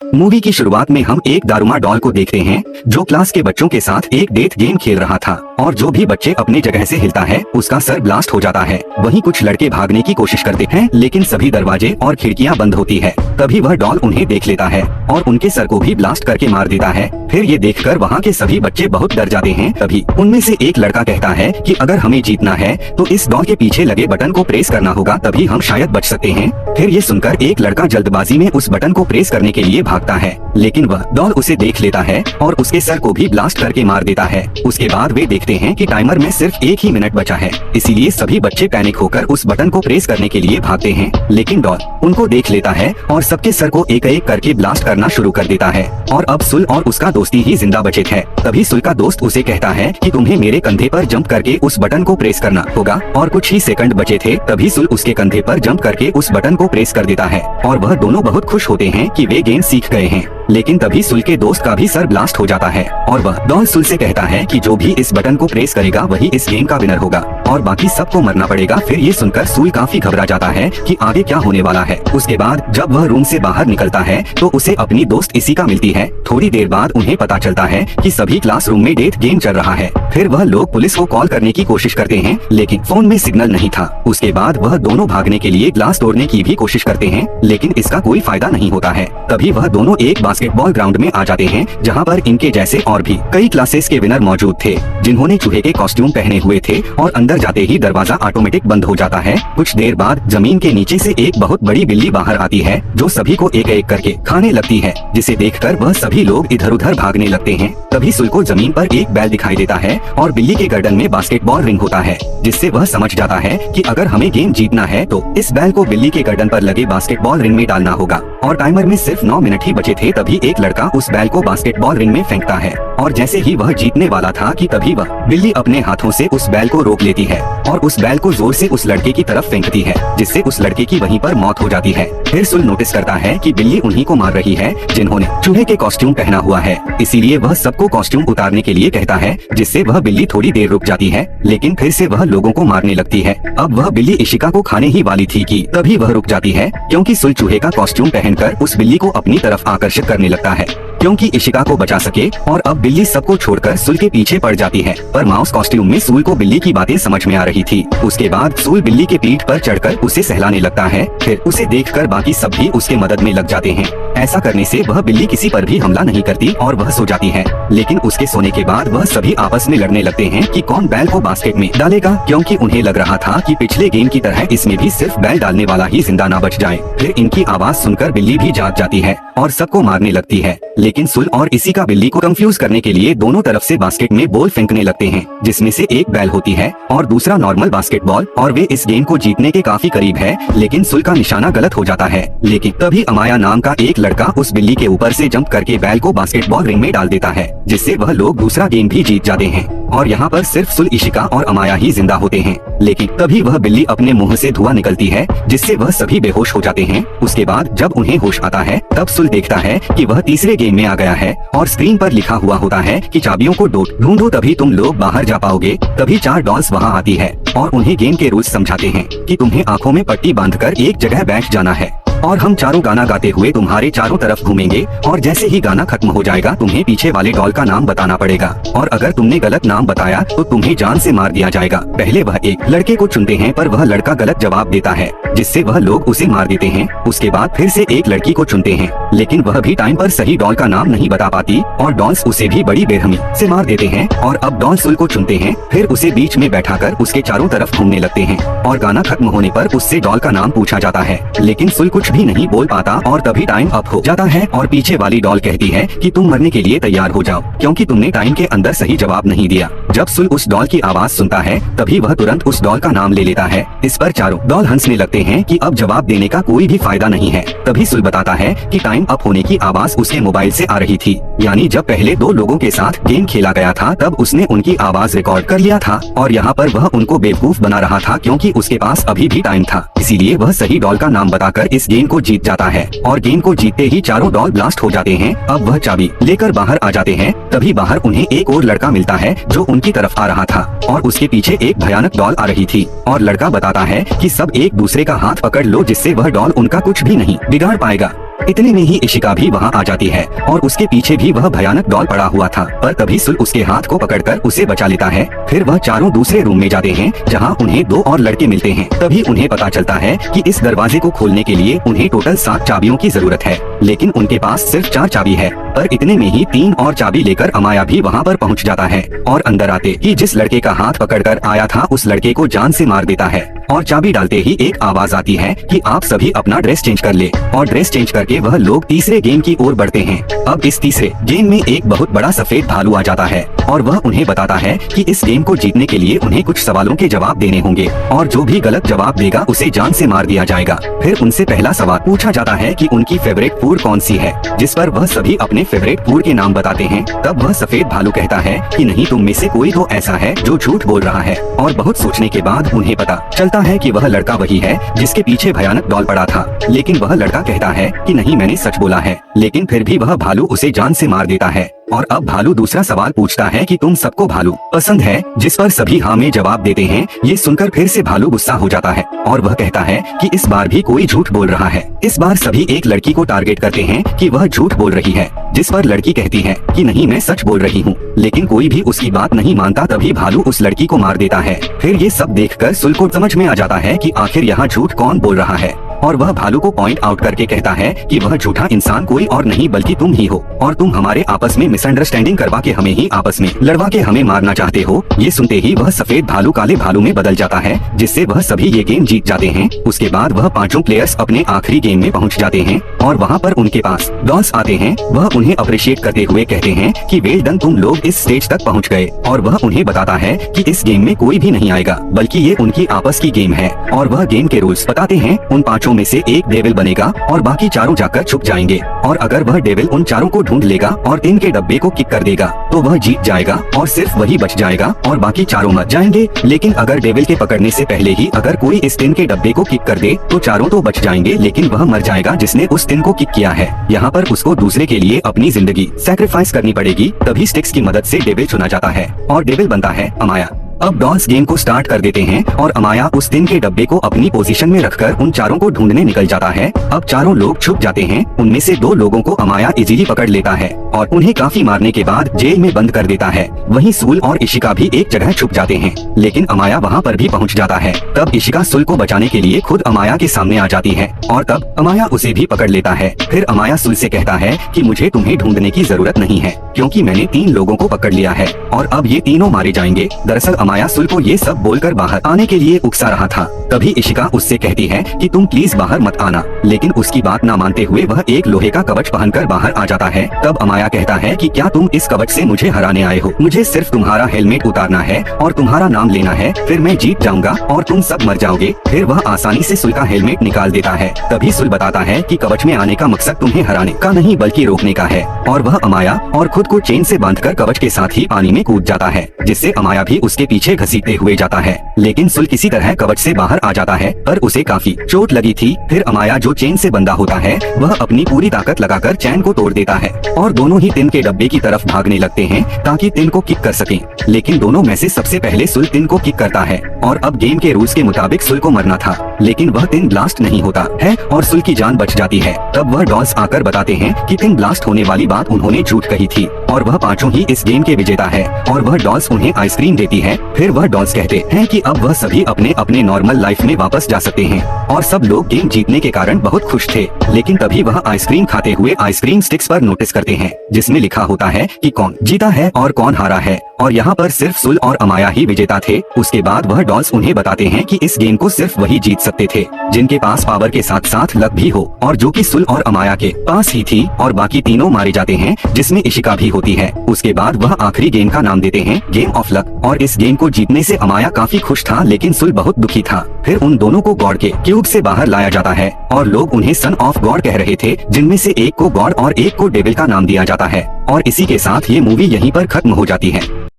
Movie की शुरुआत में हम एक दारूमा डॉल को देखते हैं जो क्लास के बच्चों के साथ एक डेथ गेम खेल रहा था और जो भी बच्चे अपनी जगह से हिलता है उसका सर ब्लास्ट हो जाता है। वहीं कुछ लड़के भागने की कोशिश करते हैं लेकिन सभी दरवाजे और खिड़कियां बंद होती है। तभी वह डॉल उन्हें देख लेता है और उनके सर को भी ब्लास्ट करके मार देता है। फिर ये देखकर वहाँ के सभी बच्चे बहुत डर जाते हैं। तभी उनमें से एक लड़का कहता है कि अगर हमें जीतना है तो इस डॉल के पीछे लगे बटन को प्रेस करना होगा, तभी हम शायद बच सकते हैं। फिर ये सुनकर एक लड़का जल्दबाजी में उस बटन को प्रेस करने के लिए भागता है लेकिन वह डॉल उसे देख लेता है और उसके सर को भी ब्लास्ट करके मार देता है। उसके बाद वे देखते हैं कि टाइमर में सिर्फ 1 ही मिनट बचा है, इसीलिए सभी बच्चे पैनिक होकर उस बटन को प्रेस करने के लिए भागते हैं। लेकिन डॉल उनको देख लेता है और सबके सर को एक एक करके ब्लास्ट करना शुरू कर देता है और अब सुल और उसका दोस्ती ही जिंदा बचे थे। तभी सुल का दोस्त उसे कहता है कि तुम्हें मेरे कंधे पर जंप करके उस बटन को प्रेस करना होगा और कुछ ही सेकंड बचे थे। तभी सुल उसके कंधे पर जंप करके उस बटन को प्रेस कर देता है और वह दोनों बहुत खुश होते हैं कि वे गेम सीख गए हैं। लेकिन तभी सुल के दोस्त का भी सर ब्लास्ट हो जाता है और वह डॉल सुल से कहता है कि जो भी इस बटन को प्रेस करेगा वही इस गेम का विनर होगा और बाकी सबको मरना पड़ेगा। फिर ये सुनकर सुल काफी घबरा जाता है कि आगे क्या होने वाला है। उसके बाद जब वह रूम से बाहर निकलता है तो उसे अपनी दोस्त इशिका मिलती है। थोड़ी देर बाद उन्हें पता चलता है कि सभी क्लासरूम में डेथ गेम चल रहा है। फिर वह लोग पुलिस को कॉल करने की कोशिश करते हैं लेकिन फोन में सिग्नल नहीं था। उसके बाद वह दोनों भागने के लिए ग्लास तोड़ने की भी कोशिश करते हैं लेकिन इसका कोई फायदा नहीं होता है। तभी वह दोनों एक बास्केटबॉल ग्राउंड में आ जाते हैं जहां पर इनके जैसे और भी कई क्लासेस के विनर मौजूद थे जिन्होंने चूहे के कॉस्ट्यूम पहने हुए थे और अंदर जाते ही दरवाजा ऑटोमेटिक बंद हो जाता है। कुछ देर बाद जमीन के नीचे से एक बहुत बड़ी बिल्ली बाहर आती है जो सभी को एक एक करके खाने लगती है, जिसे देखकर वह सभी लोग इधर उधर भागने लगते हैं। तभी सुल को जमीन पर एक बैल दिखाई देता है और बिल्ली के गर्दन में बास्केटबॉल रिंग होता है, जिससे वह समझ जाता है कि अगर हमें गेम जीतना है तो इस बैल को बिल्ली के गर्दन पर लगे बास्केटबॉल रिंग में डालना होगा। और टाइमर में सिर्फ 9 मिनट ही बचे थे। तभी एक लड़का उस बैल को बास्केटबॉल रिंग में फेंकता है और जैसे ही वह जीतने वाला था कि तभी वह बिल्ली अपने हाथों से उस बैल को रोक लेती है और उस बैल को जोर से उस लड़के की तरफ फेंकती है, जिससे उस लड़के की वहीं पर मौत हो जाती है। फिर सुल नोटिस करता है कि बिल्ली उन्हीं को मार रही है जिन्होंने चूहे के कॉस्ट्यूम पहना हुआ है, इसीलिए वह सबको कॉस्ट्यूम उतारने के लिए कहता है, जिससे वह बिल्ली थोड़ी देर रुक जाती है लेकिन फिर से वह लोगों को मारने लगती है। अब वह बिल्ली इशिका को खाने ही वाली थी कि तभी वह रुक जाती है क्योंकि सुल चूहे का कॉस्ट्यूम पहनकर उस बिल्ली को अपनी तरफ आकर्षित करने लगता है क्योंकि इशिका को बचा सके। और अब बिल्ली सबको छोड़कर सुल के पीछे पड़ जाती है, पर माउस कॉस्ट्यूम में सुल को बिल्ली की बातें समझ में आ रही थी। उसके बाद सुल बिल्ली के पीठ पर चढ़कर उसे सहलाने लगता है। फिर उसे देखकर बाकी सब भी उसके मदद में लग जाते हैं। ऐसा करने से वह बिल्ली किसी पर भी हमला नहीं करती और वह सो जाती है। लेकिन उसके सोने के बाद वह सभी आपस में लड़ने लगते हैं कि कौन बैल को बास्केट में डालेगा, क्योंकि उन्हें लग रहा था कि पिछले गेम की तरह इसमें भी सिर्फ बैल डालने वाला ही जिंदा ना बच जाए। फिर इनकी आवाज सुनकर बिल्ली भी जाग जाती है और सबको मारने लगती है। लेकिन सुल और इशिका बिल्ली को कंफ्यूज करने के लिए दोनों तरफ से बास्केट में बॉल फेंकने लगते हैं, जिसमें से एक बैल होती है और दूसरा नॉर्मल बास्केटबॉल, और वे इस गेम को जीतने के काफी करीब है। लेकिन सुल का निशाना गलत हो जाता है। लेकिन तभी अमाया नाम का एक लड़का उस बिल्ली के ऊपर से जंप करके बैल को बास्केटबॉल रिंग में डाल देता है, जिससे वह लोग दूसरा गेम भी जीत जाते हैं और यहाँ पर सिर्फ सुल, इशिका और अमाया ही जिंदा होते हैं। लेकिन तभी वह बिल्ली अपने मुंह से धुआं निकलती है, जिससे वह सभी बेहोश हो जाते हैं। उसके बाद जब उन्हें होश आता है तब सुल देखता है कि वह तीसरे गेम में आ गया है और स्क्रीन पर लिखा हुआ होता है कि चाबियों को ढूंढो तभी तुम लोग बाहर जा पाओगे। तभी 4 डॉल्स वहाँ आती है और उन्हें गेम के रूल्स समझाते हैं कि तुम्हें आंखों में पट्टी बांधकर एक जगह बैठ जाना है और हम चारों गाना गाते हुए तुम्हारे चारों तरफ घूमेंगे और जैसे ही गाना खत्म हो जाएगा तुम्हें पीछे वाले डॉल का नाम बताना पड़ेगा और अगर तुमने गलत नाम बताया तो तुम्हें जान से मार दिया जाएगा। पहले वह एक लड़के को चुनते हैं पर वह लड़का गलत जवाब देता है, जिससे वह लोग उसे मार देते हैं। उसके बाद फिर से एक लड़की को चुनते हैं लेकिन वह भी टाइम पर सही डॉल का नाम नहीं बता पाती और डॉल्स उसे भी बड़ी बेरहमी से मार देते हैं। और अब डॉल सुल को चुनते हैं, फिर उसे बीच में बैठाकर उसके चारों तरफ घूमने लगते हैं और गाना खत्म होने पर उससे डॉल का नाम पूछा जाता है लेकिन सुल कुछ भी नहीं बोल पाता और तभी टाइम अप हो जाता है और पीछे वाली डॉल कहती है कि तुम मरने के लिए तैयार हो जाओ क्योंकि तुमने टाइम के अंदर सही जवाब नहीं दिया। जब सुल उस डॉल की आवाज सुनता है तभी वह तुरंत उस डॉल का नाम ले लेता है। इस पर चारों डॉल हंसने लगते हैं कि अब जवाब देने का कोई भी फायदा नहीं है। तभी सुल बताता है कि टाइम अप होने की आवाज उसके मोबाइल से आ रही थी, यानी जब पहले 2 लोगों के साथ गेम खेला गया था तब उसने उनकी आवाज रिकॉर्ड कर लिया था और यहाँ पर वह उनको बेवकूफ बना रहा था क्योंकि उसके पास अभी भी टाइम था, इसीलिए वह सही डॉल का नाम बताकर इस गेम को जीत जाता है और गेम को जीतते ही चारों डॉल ब्लास्ट हो जाते हैं। अब वह चाबी लेकर बाहर आ जाते हैं। तभी बाहर उन्हें एक और लड़का मिलता है जो उनकी तरफ आ रहा था और उसके पीछे एक भयानक डॉल आ रही थी और लड़का बताता है कि सब एक दूसरे का हाथ पकड़ लो जिससे वह डॉल उनका कुछ भी नहीं बिगाड़ पाएगा। इतने में ही इशिका भी वहाँ आ जाती है और उसके पीछे भी वह भयानक डॉल पड़ा हुआ था। पर तभी सुल उसके हाथ को पकड़कर उसे बचा लेता है। फिर वह चारों दूसरे रूम में जाते हैं जहाँ उन्हें 2 और लड़के मिलते हैं। तभी उन्हें पता चलता है कि इस दरवाजे को खोलने के लिए उन्हें टोटल 7 चाबियों की जरूरत है, लेकिन उनके पास सिर्फ 4 चाबी है। पर इतने में ही 3 और चाबी लेकर अमाया भी वहाँ पर पहुँच जाता है और अंदर आते ही जिस लड़के का हाथ पकड़कर आया था उस लड़के को जान से मार देता है। और चाबी डालते ही एक आवाज आती है कि आप सभी अपना ड्रेस चेंज कर ले। और ड्रेस चेंज करके वह लोग तीसरे गेम की ओर बढ़ते हैं। अब इस तीसरे गेम में एक बहुत बड़ा सफेद भालू आ जाता है और वह उन्हें बताता है कि इस गेम को जीतने के लिए उन्हें कुछ सवालों के जवाब देने होंगे और जो भी गलत जवाब देगा उसे जान से मार दिया जाएगा। फिर उनसे पहला सवाल पूछा जाता है कि उनकी फेवरेट फूड कौन सी है, जिस पर वह सभी अपने फेवरेट फूड के नाम बताते हैं। तब वह सफेद भालू कहता है कि नहीं, तुम में से कोई तो ऐसा है जो झूठ बोल रहा है। और बहुत सोचने के बाद उन्हें पता चलता है कि वह लड़का वही है जिसके पीछे भयानक डॉल पड़ा था। लेकिन वह लड़का कहता है कि नहीं, मैंने सच बोला है। लेकिन फिर भी वह भालू उसे जान से मार देता है। और अब भालू दूसरा सवाल पूछता है कि तुम सबको भालू पसंद है, जिस पर सभी हाँ में जवाब देते हैं। ये सुनकर फिर से भालू गुस्सा हो जाता है और वह कहता है कि इस बार भी कोई झूठ बोल रहा है। इस बार सभी एक लड़की को टारगेट करते हैं कि वह झूठ बोल रही है, जिस पर लड़की कहती है कि नहीं, मैं सच बोल रही हूँ। लेकिन कोई भी उसकी बात नहीं मानता। तभी भालू उस लड़की को मार देता है। फिर ये सब देखकर सुल को समझ में आ जाता है कि आखिर यहाँ झूठ कौन बोल रहा है और वह भालू को पॉइंट आउट करके कहता है कि वह झूठा इंसान कोई और नहीं बल्कि तुम ही हो और तुम हमारे आपस में मिसअंडरस्टैंडिंग करवा के हमें ही आपस में लड़वा के हमें मारना चाहते हो। ये सुनते ही वह सफेद भालू काले भालू में बदल जाता है, जिससे वह सभी ये गेम जीत जाते हैं। उसके बाद वह 5 प्लेयर्स अपने आखिरी गेम में पहुंच जाते हैं और वहाँ पर उनके पास डॉल्स आते हैं। वह उन्हें अप्रिशिएट करते हुए कहते हैं कि वेल डन, तुम लोग इस स्टेज तक पहुँच गए। और वह उन्हें बताता है कि इस गेम में कोई भी नहीं आएगा, बल्कि ये उनकी आपस की गेम है। और वह गेम के रूल्स बताते हैं। उन 5 में से एक डेविल बनेगा और बाकी चारों जाकर छुप जाएंगे। और अगर वह डेविल उन चारों को ढूंढ लेगा और टिन के डब्बे को किक कर देगा तो वह जीत जाएगा और सिर्फ वही बच जाएगा और बाकी चारों मर जाएंगे। लेकिन अगर डेविल के पकड़ने से पहले ही अगर कोई इस टिन के डब्बे को किक कर दे तो चारों तो बच जाएंगे, लेकिन वह मर जाएगा जिसने उस टिन को किक किया है। यहाँ पर उसको दूसरे के लिए अपनी जिंदगी सैक्रिफाइस करनी पड़ेगी। तभी स्टिक्स की मदद से डेविल चुना जाता है और डेविल बनता है अमाया। अब डॉल्स गेम को स्टार्ट कर देते हैं और अमाया उस टिन के डब्बे को अपनी पोजीशन में रखकर उन चारों को ढूंढने निकल जाता है। अब चारों लोग छुप जाते हैं। उनमें से 2 लोगों को अमाया इजीली पकड़ लेता है और उन्हें काफी मारने के बाद जेल में बंद कर देता है। वहीं सुल और इशिका भी एक जगह छुप जाते हैं, लेकिन अमाया वहाँ पर भी पहुँच जाता है। तब इशिका सुल को बचाने के लिए खुद अमाया के सामने आ जाती है और तब अमाया उसे भी पकड़ लेता है। फिर अमाया सुल से कहता है कि मुझे तुम्हें ढूंढने की जरूरत नहीं है, क्योंकि मैंने 3 लोगों को पकड़ लिया है और अब ये तीनों मारे जाएंगे। दरअसल अमाया सुल को ये सब बोलकर बाहर आने के लिए उकसा रहा था। तभी इशिका उससे कहती है कि तुम प्लीज बाहर मत आना, लेकिन उसकी बात न मानते हुए वह एक लोहे का कवच पहनकर बाहर आ जाता है। तब अमाया कहता है कि क्या तुम इस कवच से मुझे हराने आए हो? मुझे सिर्फ तुम्हारा हेलमेट उतारना है और तुम्हारा नाम लेना है, फिर मैं जीत जाऊंगा और तुम सब मर जाओगे। फिर वह आसानी से सुल का हेलमेट निकाल देता है। तभी सुल बताता है कि कवच में आने का मकसद तुम्हें हराने का नहीं बल्कि रोकने का है। और वह अमाया और खुद को चेन से बांधकर कवच के साथ ही पानी में कूद जाता है, जिससे अमाया भी उसके पीछे घसीटते हुए जाता है। लेकिन सुल किसी तरह कवच से बाहर आ जाता है, पर उसे काफी चोट लगी थी। फिर अमाया जो चेन से बंधा होता है वह अपनी पूरी ताकत लगाकर चैन को तोड़ देता है और दोनों ही टिन के डब्बे की तरफ भागने लगते हैं ताकि टिन को किक कर सकें। लेकिन दोनों में से सबसे पहले सुल टिन को किक करता है और अब गेम के रूल्स के मुताबिक सुल को मरना था, लेकिन वह टिन ब्लास्ट नहीं होता है और सुल की जान बच जाती है। तब वह डॉल्स आकर बताते हैं कि टिन ब्लास्ट होने वाली बात उन्होंने झूठ कही थी और वह 5 ही इस गेम के विजेता है और वह डॉल्स उन्हें आइसक्रीम देती है। फिर वह डॉल्स कहते हैं कि अब वह सभी अपने अपने नॉर्मल लाइफ में वापस जा सकते हैं और सब लोग गेम जीतने के कारण बहुत खुश थे। लेकिन तभी वह आइसक्रीम खाते हुए आइसक्रीम स्टिक्स पर नोटिस करते हैं, जिसमें लिखा होता है कि कौन जीता है और कौन हारा है, और यहाँ पर सिर्फ सुल और अमाया ही विजेता थे। उसके बाद वह डॉल्स उन्हें बताते हैं कि इस गेम को सिर्फ वही जीत सकते थे जिनके पास पावर के साथ साथ लक भी हो, और जो कि सुल और अमाया के पास ही थी, और बाकी तीनों मारे जाते हैं जिसमें इशिका भी होती है। उसके बाद वह आखिरी गेम का नाम देते हैं गेम ऑफ लक, और इस गेम को जीतने से अमाया काफी खुश था लेकिन सुल बहुत दुखी था। फिर उन दोनों को गॉड के क्यूब से बाहर लाया जाता है और लोग उन्हें सन ऑफ गॉड कह रहे थे, जिनमें से एक को गॉड और एक को डेविल का नाम दिया जाता है। और इसी के साथ ये मूवी यहीं पर खत्म हो जाती है।